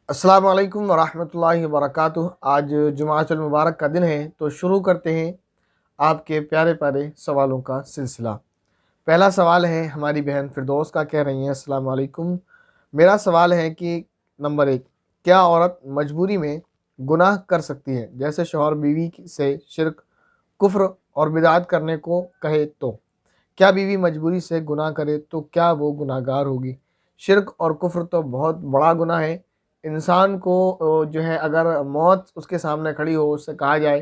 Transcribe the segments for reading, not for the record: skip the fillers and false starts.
अस्सलाम वालेकुम वरहमतुल्लाहि वबरकातुह। आज जुमाअतुल मुबारक का दिन है, तो शुरू करते हैं आपके प्यारे प्यारे सवालों का सिलसिला। पहला सवाल है, हमारी बहन फिरदौस का, कह रही हैं अस्सलाम वालेकुम। मेरा सवाल है कि नंबर एक, क्या औरत मजबूरी में गुनाह कर सकती है, जैसे शौहर बीवी से शिर्क, कुफ्र और बिदात करने को कहे तो? क्या बीवी मजबूरी से गुनाह करे तो क्या वो गुनाहगार होगी? शिर्क और कुफ्र तो बहुत बड़ा गुनाह है। इंसान को जो है, अगर मौत उसके सामने खड़ी हो, उससे कहा जाए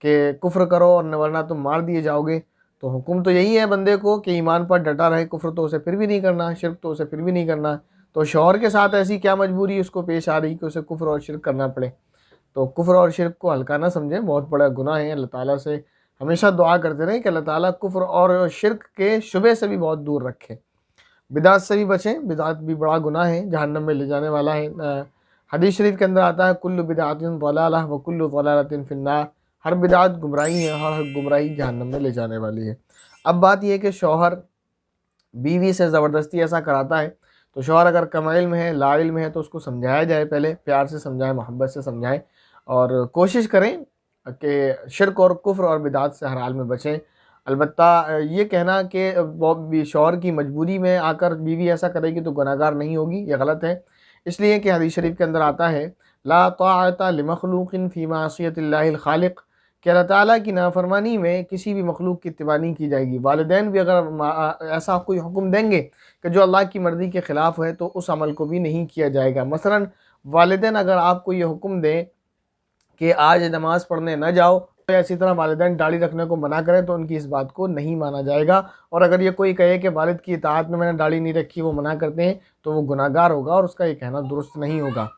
कि कुफ्र करो और वरना तुम मार दिए जाओगे, तो हुक्म तो यही है बंदे को कि ईमान पर डटा रहे। कुफ्र तो उसे फिर भी नहीं करना, शिर्क तो उसे फिर भी नहीं करना। तो शौहर के साथ ऐसी क्या मजबूरी उसको पेश आ रही कि उसे कुफ्र और शिर्क करना पड़े? तो कुफ्र और शिर्क को हल्का ना समझें, बहुत बड़ा गुनाह है। अल्लाह ताला से हमेशा दुआ करते रहें कि अल्लाह ताला कुफ्र और शिर्क के शुबे से भी बहुत दूर रखे। बिदात से भी बचें, बिदात भी बड़ा गुनाह है, जहन्नम में ले जाने वाला है। हदीस शरीफ के अंदर आता है, कुल्लु बिदातिन ज़लालह व कुल्लु ज़लालतिन फिन्नार। हर बिदात गुमराही है, हर गुमराही जहन्नम में ले जाने वाली है। अब बात यह है कि शौहर बीवी से ज़बरदस्ती ऐसा कराता है, तो शौहर अगर कम इल्म है, ला इल्म है, तो उसको समझाया जाए, पहले प्यार से समझाएं, मोहब्बत से समझाएं और कोशिश करें कि शिर्क और कुफ्र और बिदात से हर हाल में बचें। अलबत्ता ये कहना कि वो शौहर की मजबूरी में आकर बीवी ऐसा करेगी तो गुनहगार नहीं होगी, ये गलत है। इसलिए कि हदीस शरीफ के अंदर आता है, ला ताअता लिमखलूकिन फ़ी मासियतिल्लाहिल खालिक, कि अल्लाह ताला की नाफरमानी में किसी भी मखलूक की इत्तिबा नहीं की जाएगी। वालिदैन भी अगर ऐसा कोई हुक्म देंगे कि जो अल्लाह की मर्ज़ी के ख़िलाफ़ है, तो उस अमल को भी नहीं किया जाएगा। मसलन वालिदैन अगर आपको ये हुक्म दें कि आज नमाज़ पढ़ने न जाओ, तो इसी तरह वालिदैन दाढ़ी रखने को मना करें, तो उनकी इस बात को नहीं माना जाएगा। और अगर ये कोई कहे कि वालिद की इताअत में मैंने दाढ़ी नहीं रखी, वो मना करते हैं, तो वो गुनाहगार होगा और उसका ये कहना दुरुस्त नहीं होगा।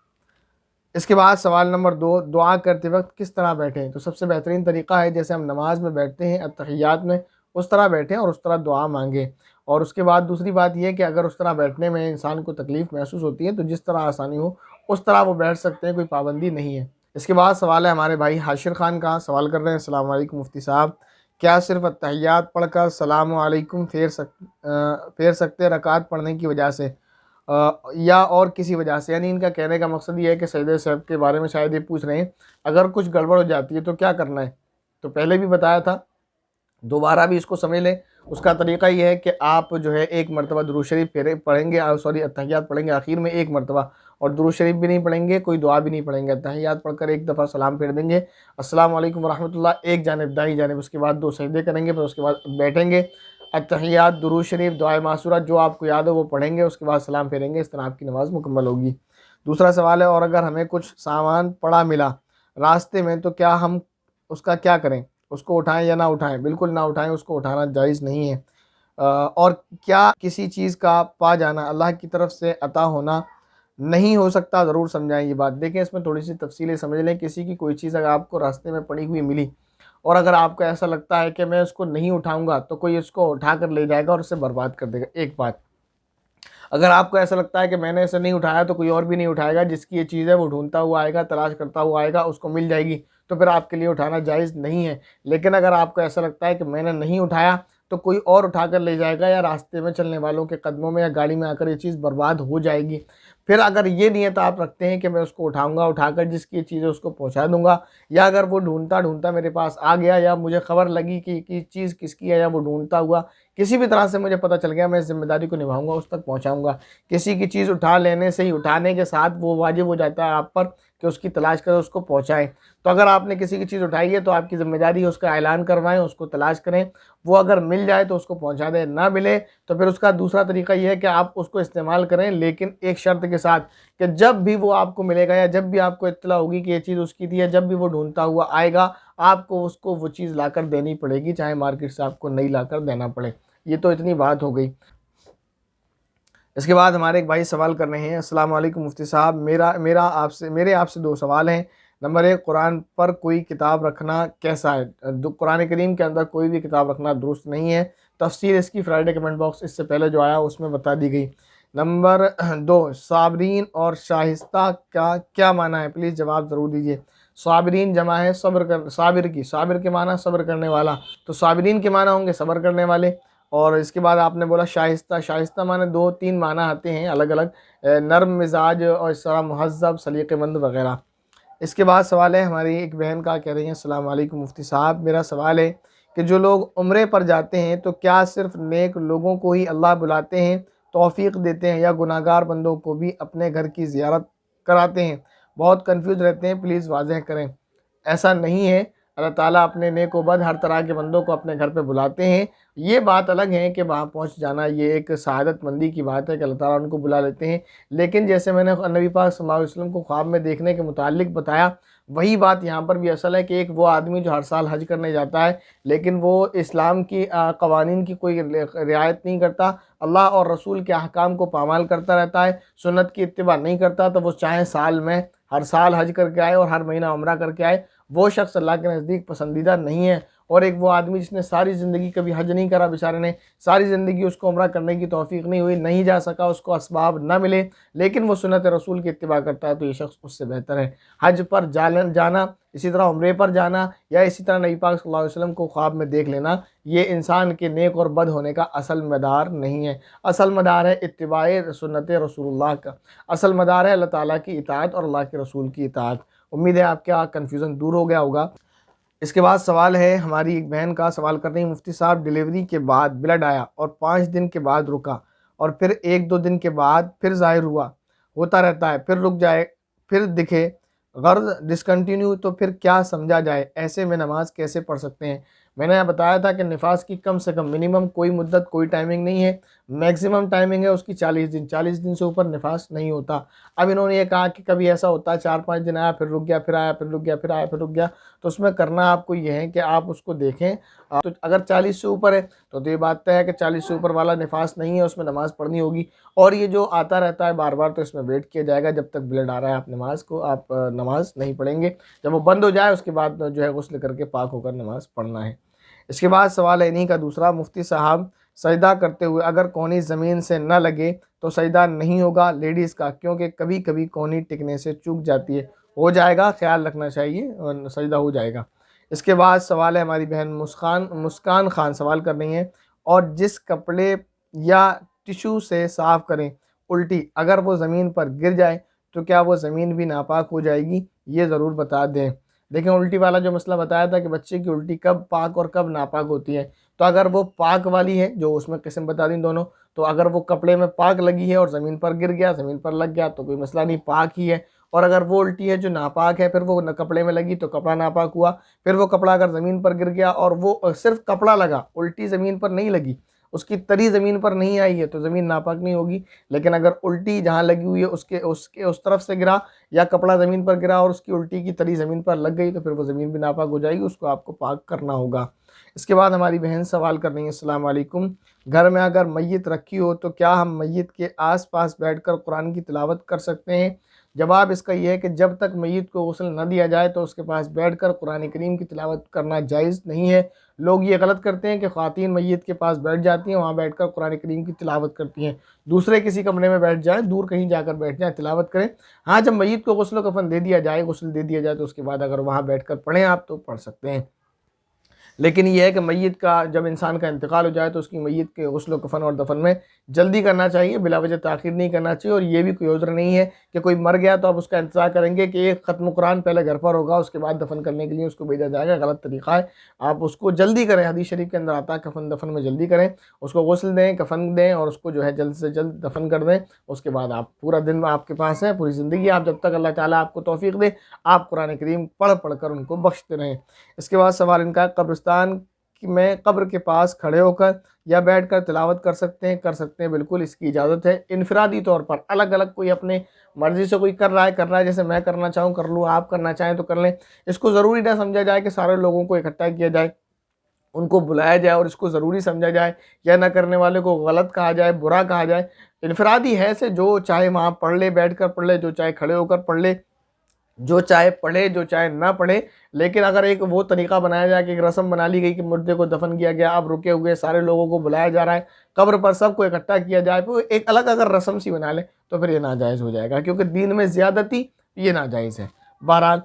इसके बाद सवाल नंबर 2, दुआ करते वक्त किस तरह बैठें? तो सबसे बेहतरीन तरीक़ा है, जैसे हम नमाज में बैठते हैं अत्तहियात में, उस तरह बैठें और उस तरह दुआ मांगें। और उसके बाद दूसरी बात यह है कि अगर उस तरह बैठने में इंसान को तकलीफ़ महसूस होती है, तो जिस तरह आसानी हो उस तरह वो बैठ सकते हैं, कोई पाबंदी नहीं है। इसके बाद सवाल है हमारे भाई हाशिर खान का, सवाल कर रहे हैं, अस्सलाम वालेकुम मुफ्ती साहब, क्या सिर्फ़ अत्तहियात पढ़कर सलाम वालेकुम फेर सकते रकात पढ़ने की वजह से, या और किसी वजह से? यानी इनका कहने का मकसद ये है कि सजदे सहव के बारे में शायद ये पूछ रहे हैं, अगर कुछ गड़बड़ हो जाती है तो क्या करना है? तो पहले भी बताया था, दोबारा भी इसको समझ लें। उसका तरीक़ा ये है कि आप जो है एक मरतबा दुरूद शरीफ फेरे पढ़ेंगे, सॉरी अत्तहियात पढ़ेंगे आखिर में एक मरतबा, और दुरूद शरीफ भी नहीं पढ़ेंगे, कोई दुआ भी नहीं पढ़ेंगे। अत्तहियात पढ़कर एक दफ़ा सलाम फेर देंगे, अस्सलाम वालेकुम वरहमतुल्लाह, एक जानिब दाई जानिब, उसके बाद 2 सजदे करेंगे, फिर उसके बाद बैठेंगे। अत्तहियात, दुरूद शरीफ, दुआए मासूरा जो आपको याद हो वो पढ़ेंगे, उसके बाद सलाम फेरेंगे। इस तरह आपकी नमाज़ मुकम्मल होगी। दूसरा सवाल है, और अगर हमें कुछ सामान पड़ा मिला रास्ते में, तो क्या हम उसका क्या करें? उसको उठाएँ या ना उठाएँ? बिल्कुल ना उठाएँ, उसको उठाना जायज़ नहीं है। और क्या किसी चीज़ का पा जाना अल्लाह की तरफ से अता होना नहीं हो सकता? ज़रूर समझाएँ ये बात। देखें, इसमें थोड़ी-सी तफ़सीलें समझ लें। किसी की कोई चीज़ अगर आपको रास्ते में पड़ी हुई मिली और अगर आपको ऐसा लगता है कि मैं उसको नहीं उठाऊँगा, तो कोई उसको उठा कर ले जाएगा और उसे बर्बाद कर देगा। एक बात, अगर आपको ऐसा लगता है कि मैंने इसे नहीं उठाया तो कोई और भी नहीं उठाएगा, जिसकी ये चीज़ है वो ढूँढता हुआ आएगा, तलाश करता हुआ आएगा, उसको मिल जाएगी, तो फिर आपके लिए उठाना जायज़ नहीं है। लेकिन अगर आपको ऐसा लगता है कि मैंने नहीं उठाया तो कोई और उठा कर ले जाएगा, या रास्ते में चलने वालों के कदमों में या गाड़ी में आकर ये चीज़ बर्बाद हो जाएगी। फिर अगर ये नियत आप रखते हैं कि मैं उसको उठाऊँगा, उठाकर जिसकी ये चीज़ है उसको पहुँचा दूँगा, या अगर वो ढूँढता-ढूँढता मेरे पास आ गया, या मुझे खबर लगी कि चीज़ किसकी है, या वो ढूँढता हुआ किसी भी तरह से मुझे पता चल गया, मैं इस ज़िम्मेदारी को निभाऊँगा, उस तक पहुँचाऊँगा। किसी की चीज़ उठा लेने से ही, उठाने के साथ वो वाजिब हो जाता है आप पर कि उसकी तलाश करें, उसको पहुँचाएँ। तो अगर आपने किसी की चीज़ उठाई है तो आपकी ज़िम्मेदारी है उसका ऐलान करवाएँ, उसको तलाश करें। वो अगर मिल जाए तो उसको पहुँचा दें, ना मिले तो फिर उसका दूसरा तरीका ये है कि आप उसको इस्तेमाल करें, लेकिन एक शर्त के साथ कि जब भी वो आपको मिलेगा, या जब भी आपको इत्तला होगी कि ये चीज़ उसकी थी, या जब भी वो ढूँढता हुआ आएगा, आपको उसको वो चीज़ लाकर देनी पड़ेगी, चाहे मार्केट से आपको नहीं लाकर देना पड़े। ये तो इतनी बात हो गई। इसके बाद हमारे एक भाई सवाल कर रहे हैं, अस्सलाम वालेकुम मुफ्ती साहब, मेरे आपसे 2 सवाल हैं। नंबर 1, कुरान पर कोई किताब रखना कैसा है? कुरान करीम के अंदर कोई भी किताब रखना दुरुस्त नहीं है। तफसीर इसकी फ्राइडे कमेंट बॉक्स इससे पहले जो आया उसमें बता दी गई। नंबर 2, साबरीन और शाइस्ता का क्या माना है? प्लीज़ जवाब ज़रूर दीजिए। साबरीन जमा है सब्र कर, साबिर की, साबिर के माना सब्र करने वाला, तो साबरीन के माना होंगे सब्र करने वाले, और इसके बाद आपने बोला शाइस्ता, शाइस्ता माने 2-3 माना आते हैं अलग अलग, नर्म मिजाज और इस तरह महज़्ज़ब, सलीक़ेमंद वग़ैरह। इसके बाद सवाल है हमारी एक बहन का, कह रही हैं अस्सलाम वालेकुम मुफ्ती साहब, मेरा सवाल है कि जो लोग उम्रे पर जाते हैं तो क्या सिर्फ़ नेक लोगों को ही अल्लाह बुलाते हैं, तौफ़ीक देते हैं, या गुनाहगार बंदों को भी अपने घर की ज़ियारत कराते हैं? बहुत कन्फ्यूज़ रहते हैं, प्लीज़ वाज़ेह करें। ऐसा नहीं है, अल्लाह ताला अपने नेक व बद हर तरह के बंदों को अपने घर पे बुलाते हैं। ये बात अलग है कि वहाँ पहुँच जाना ये एक सआदतमंदी की बात है कि अल्लाह ताला उनको बुला लेते हैं। लेकिन जैसे मैंने नबी पाक सल्लल्लाहु अलैहि वसल्लम को ख्वाब में देखने के मुताल्लिक बताया, वही बात यहाँ पर भी असल है कि एक वो आदमी जो हर साल हज करने जाता है, लेकिन वो इस्लाम की कवानीन की कोई रियायत नहीं करता, अल्लाह और रसूल के अहकाम को पामाल करता रहता है, सुन्नत की इत्तिबा नहीं करता, तो वो चाहे साल में हर साल हज करके आए और हर महीना उम्रा करके आए, वो शख्स अल्लाह के नज़दीक पसंदीदा नहीं है। और एक वो आदमी जिसने सारी ज़िंदगी कभी हज नहीं करा, बेचारे ने सारी ज़िंदगी उसको उम्रा करने की तौफ़ीक नहीं हुई, नहीं जा सका, उसको असबाब ना मिले, लेकिन वो सुन्नत रसूल की इत्तिबा करता है, तो ये शख्स उससे बेहतर है। हज पर जाना, इसी तरह उम्रे पर जाना, या इसी तरह नबी पाक सल्लल्लाहु अलैहि वसल्लम को ख्वाब में देख लेना, ये इंसान के नेक और बद होने का असल मदार नहीं है। असल मदार है इत्तिबाए सुन्नत रसूलुल्लाह का, असल मदार है अल्लाह ताला की इताअत और अल्लाह के रसूल की इताअत। उम्मीद है आपका कन्फ्यूज़न दूर हो गया होगा। इसके बाद सवाल है हमारी एक बहन का, सवाल कर रही है मुफ्ती साहब, डिलीवरी के बाद ब्लड आया और 5 दिन के बाद रुका और फिर 1-2 दिन के बाद फिर ज़ाहिर हुआ, होता रहता है, फिर रुक जाए, फिर दिखे, गर्ज डिसकंटिन्यू, तो फिर क्या समझा जाए? ऐसे में नमाज कैसे पढ़ सकते हैं? मैंने बताया था कि निफास की कम से कम मिनिमम कोई मुद्दत, कोई टाइमिंग नहीं है, मैक्सिमम टाइमिंग है उसकी 40 दिन, 40 दिन से ऊपर निफास नहीं होता। अब इन्होंने ये कहा कि कभी ऐसा होता है 4-5 दिन आया, फिर रुक गया, फिर आया, फिर रुक गया, फिर आया, फिर रुक गया, तो उसमें करना आपको ये है कि आप उसको देखें। तो अगर 40 से ऊपर है तो ये बात तय है कि 40 से ऊपर वाला निफास नहीं है, उसमें नमाज़ पढ़नी होगी। और ये जो आता रहता है बार बार, तो इसमें वेट किया जाएगा, जब तक ब्लड आ रहा है आप नमाज नहीं पढ़ेंगे। जब वो बंद हो जाए उसके बाद जो है गुस्ल करके पाक होकर नमाज़ पढ़ना है। इसके बाद सवाल है इन्हीं का दूसरा, मुफ्ती साहब, सजदा करते हुए अगर कोहनी ज़मीन से न लगे तो सजदा नहीं होगा लेडीज़ का, क्योंकि कभी कभी कोहनी टिकने से चूक जाती है? हो जाएगा, ख्याल रखना चाहिए और सजदा हो जाएगा। इसके बाद सवाल है हमारी बहन मुस्कान खान, सवाल कर रही हैं, और जिस कपड़े या टिशू से साफ़ करें उल्टी, अगर वो ज़मीन पर गिर जाए तो क्या वो ज़मीन भी नापाक हो जाएगी? ये ज़रूर बता दें। देखें, उल्टी वाला जो मसला बताया था कि बच्चे की उल्टी कब पाक और कब नापाक होती है, तो अगर वो पाक वाली है, जो उसमें किस्म बता दी दोनों, तो अगर वो कपड़े में पाक लगी है और ज़मीन पर गिर गया, ज़मीन पर लग गया, तो कोई मसला नहीं, पाक ही है। और अगर वो उल्टी है जो नापाक है, फिर वो कपड़े में लगी तो कपड़ा नापाक हुआ। फिर वो कपड़ा अगर ज़मीन पर गिर गया और वो सिर्फ कपड़ा लगा, उल्टी ज़मीन पर नहीं लगी, उसकी तरी ज़मीन पर नहीं आई है, तो ज़मीन नापाक नहीं होगी। लेकिन अगर उल्टी जहाँ लगी हुई है उसके उसके उस तरफ से गिरा, या कपड़ा ज़मीन पर गिरा और उसकी उल्टी की तरी ज़मीन पर लग गई, तो फिर वो ज़मीन भी नापाक हो जाएगी, उसको आपको पाक करना होगा। इसके बाद हमारी बहन सवाल कर रही है, अस्सलाम वालेकुम, घर में अगर मैयत रखी हो तो क्या हम मैयत के आसपास बैठकर कुरान की तिलावत कर सकते हैं? जवाब इसका यह है कि जब तक मैयत को गुस्ल न दिया जाए तो उसके पास बैठकर कुरान करीम की तिलावत करना जायज़ नहीं है। लोग ये गलत करते हैं कि ख़वातीन मैयत के पास बैठ जाती हैं, वहाँ बैठकर कुरान करीम की तिलावत करती हैं। दूसरे किसी कमरे में बैठ जाएँ, दूर कहीं जाकर बैठ जाएँ, तिलावत करें। हाँ, जब मैयत को गुस्ल कफ़न दे दिया जाए, गुस्ल दे दिया जाए, तो उसके बाद अगर वहाँ बैठकर पढ़ें आप, तो पढ़ सकते हैं। लेकिन यह है कि मैयत का जब इंसान का इंतकाल हो जाए तो उसकी मैयत के गुस्ल कफ़न और दफन में जल्दी करना चाहिए, बिला वजह ताख़ीर नहीं करना चाहिए। और ये भी कोई उज़्र नहीं है कि कोई मर गया तो आप उसका इंतज़ार करेंगे कि एक ख़त्म कुरान पहले घर पर होगा, उसके बाद दफन करने के लिए उसको भेजा जाएगा, गलत तरीक़ा है। आप उसको जल्दी करें, हदीस शरीफ के अंदर आता है कफ़न दफन में जल्दी करें, उसको गुस्ल दें, कफ़न दें और उसको जो है जल्द से जल्द दफन कर दें। उसके बाद आप पूरा दिन आपके पास है, पूरी ज़िंदगी आप, जब तक अल्लाह ताला आपको तौफ़ीक़ दे, आप कुरान करीम पढ़ पढ़ कर उनको बख्शते रहें। इसके बाद सवाल इनका, कब्रिस्तान में कब्र के पास खड़े होकर या बैठकर तिलावत कर सकते हैं, बिल्कुल इसकी इजाज़त है। इनफरादी तौर पर अलग अलग कोई अपने मर्ज़ी से कोई कर रहा है, जैसे मैं करना चाहूँ कर लूँ, आप करना चाहें तो कर लें। इसको ज़रूरी ना समझा जाए कि सारे लोगों को इकट्ठा किया जाए, उनको बुलाया जाए और इसको ज़रूरी समझा जाए, या ना करने वाले को गलत कहा जाए, बुरा कहा जाए। इनफरादी है से जो चाहे वहाँ पढ़ ले, बैठ कर पढ़ ले, जो चाहे खड़े होकर पढ़ ले, जो चाहे पढ़े, जो चाहे ना पढ़े। लेकिन अगर एक वो तरीक़ा बनाया जाए कि एक रस्म बना ली गई कि मुर्दे को दफन किया गया, अब रुके हुए सारे लोगों को बुलाया जा रहा है, कब्र पर सबको इकट्ठा किया जाए, तो एक अलग अगर रस्म सी बना ले तो फिर ये नाजायज़ हो जाएगा, क्योंकि दीन में ज़्यादती ये नाजायज़ है। बहरहाल,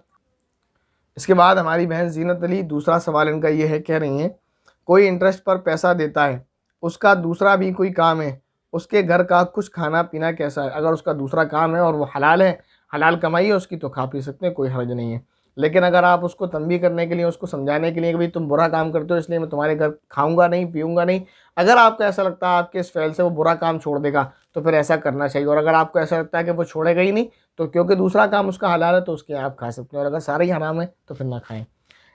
इसके बाद हमारी बहन जीनत अली, दूसरा सवाल इनका ये है, कह रही हैं कोई इंटरेस्ट पर पैसा देता है उसका दूसरा भी कोई काम है, उसके घर का कुछ खाना पीना कैसा है, अगर उसका दूसरा काम है और वो हलाल है, हलाल कमाई है उसकी, तो खा पी सकते हैं, कोई हर्ज नहीं है। लेकिन अगर आप उसको तंबीह करने के लिए, उसको समझाने के लिए कि भाई तुम बुरा काम करते हो इसलिए मैं तुम्हारे घर खाऊंगा नहीं, पीऊंगा नहीं, अगर आपको ऐसा लगता है आपके इस फ़ैल से वो बुरा काम छोड़ देगा, तो फिर ऐसा करना चाहिए। और अगर आपको ऐसा लगता है कि वो छोड़ेगा ही नहीं, तो क्योंकि दूसरा काम उसका हलाल है तो उसके आप खा सकते हैं, और अगर सारे ही हराम है तो फिर ना खाएँ।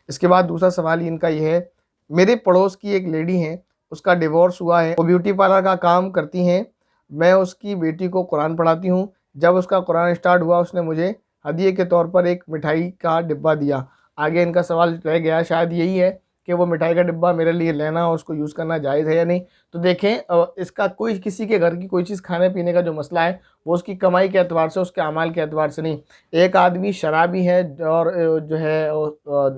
इसके बाद दूसरा सवाल इनका ये है, मेरे पड़ोस की एक लेडी है, उसका डिवोर्स हुआ है, वो ब्यूटी पार्लर का काम करती हैं, मैं उसकी बेटी को कुरान पढ़ाती हूँ। जब उसका कुरान स्टार्ट हुआ उसने मुझे हदिये के तौर पर एक मिठाई का डिब्बा दिया। आगे इनका सवाल रह गया शायद यही है कि वो मिठाई का डिब्बा मेरे लिए लेना और उसको यूज़ करना जायज़ है या नहीं। तो देखें, इसका कोई किसी के घर की कोई चीज़ खाने पीने का जो मसला है वो उसकी कमाई के एतबार से, उसके अमाल के एतबार से नहीं। एक आदमी शराबी है और जो है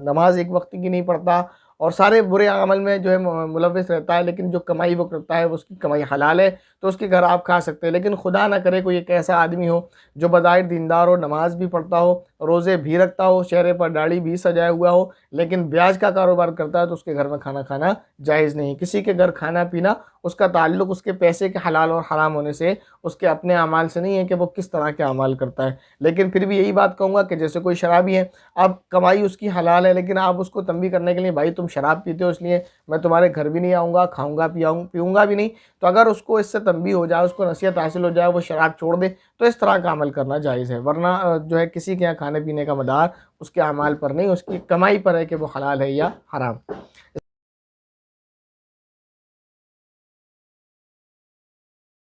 नमाज एक वक्त की नहीं पढ़ता और सारे बुरे अमल में जो है मुलव्वस रहता है, लेकिन जो कमाई वो करता है वो उसकी कमाई हलाल है, तो उसके घर आप खा सकते हैं। लेकिन खुदा ना करे कोई एक ऐसा आदमी हो जो बज़ाहिर दीनदार हो, नमाज भी पढ़ता हो, रोज़े भी रखता हो, चेहरे पर दाढ़ी भी सजाया हुआ हो, लेकिन ब्याज का कारोबार करता है, तो उसके घर में खाना खाना जायज़ नहीं। किसी के घर खाना पीना उसका ताल्लुक उसके पैसे के हलाल और हराम होने से, उसके अपने अमाल से नहीं है कि वो किस तरह के अमाल करता है। लेकिन फिर भी यही बात कहूँगा कि जैसे कोई शराबी है, अब कमाई उसकी हलाल है, लेकिन आप उसको तंबीह करने के लिए, भाई तुम शराब पीते हो इसलिए मैं तुम्हारे घर भी नहीं आऊँगा, खाऊँगा पीऊँगा भी नहीं, तो अगर उसको इससे तंबीह हो जाए, उसको नसीहत हासिल हो जाए, वो शराब छोड़ दे, तो इस तरह का अमल करना जायज़ है। वरना जो है किसी के यहाँ खाने पीने का मदार उसके अमाल पर नहीं, उसकी कमाई पर है कि वो हलाल है या हराम।